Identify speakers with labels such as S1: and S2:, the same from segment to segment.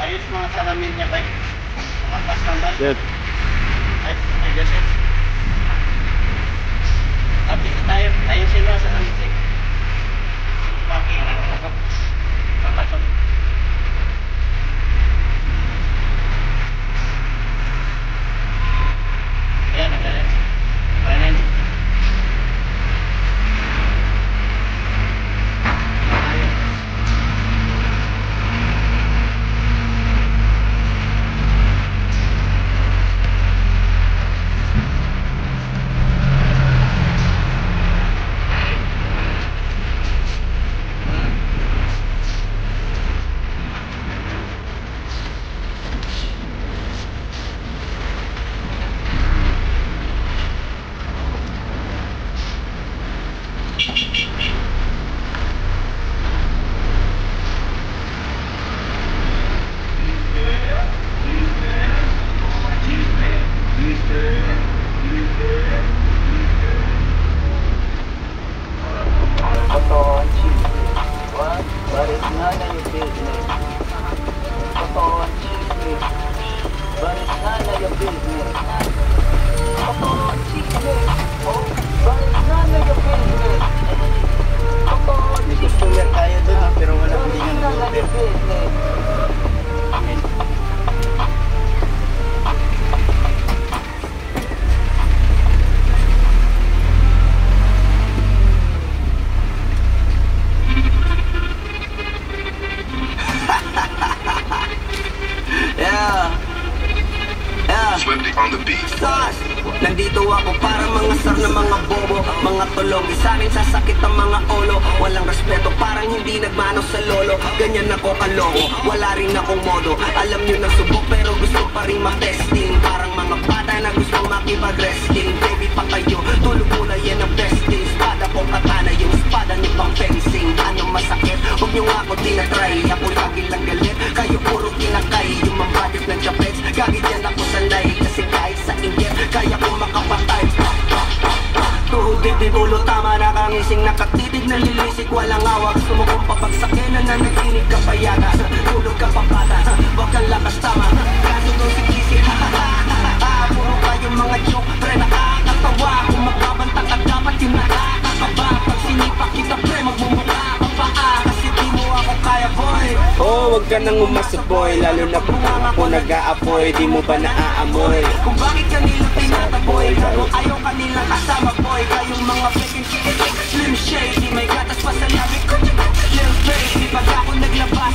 S1: Ayos mga salamin niya, bay. Mga pastandan.
S2: Yes.
S1: I guess it. Tapi tayo sila sa salamin. Bakit? Papasok. Ayan, nagkalit. Panin.
S3: On the beat.
S4: Nandito ako para mangasar ng mga bobo, mga tulog. Sa amin sasakit ang mga ulo. Walang respeto, parang hindi nagmano sa lolo. Ganyan ako kaloko, wala rin akong modo. Alam nyo na subok pero gusto pa rin ma-testing. Parang mga bata na gustong makipag-wrestling. Baby pa kayo, tulog muna yan ang besting. Espada ko katana, yung espada nyo pang fencing. Anong masakit? Huwag nyo nga ako tinatry. Ako lagi lang galit, kayo puro kinakay. Yung mga budget ng Japex, gagit yan ako sanay. Kasi kahit sa inggit, kaya ko makapatay. Tuhod dibdib ulo, tama na kangising. Nakatitig na lilisik, walang awak. Gusto mo kong papagsakin na nanaginig ka pa yata. Tulog ka pa bata, wag kang lakas tama. Kaso doon si Kisi, puro kayong mga joke, pre nakakatawa. Kung magbabanta ka dapat yung nakakakaba. Pag sinipak kita pre, magmumukha ka pa. Kasi di mo ako kaya boy.
S2: Oh, wag ka nang umasa boy. Lalo na pag ako nag-aapoy, di mo ba naaamoy?
S4: Kung bakit kanila tinataboy, kung ayaw kanila kasama boy. Kayong mga peking slim shady, may gatas pa sa labi ko. Little baby, pag ako naglabas,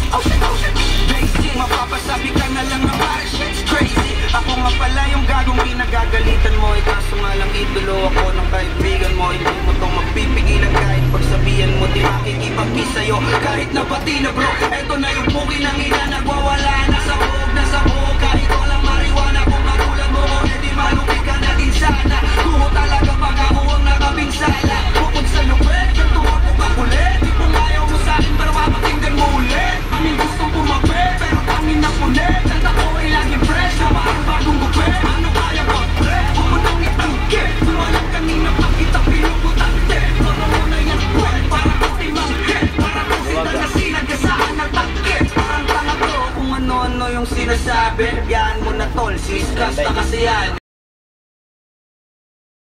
S4: basic, mapapasabi ka na lang ng pare, shit's crazy. Ako nga pala yung gagong pinagagalitan mo. Kaso nga lang idolo ako ng kaibigan mo. Hindi mo tong mapipigilan kahit pagsabihan mo. Di makikipag-peace sa'yo kahit na pati na bro. Eto na yung puki ng ina nagwawala.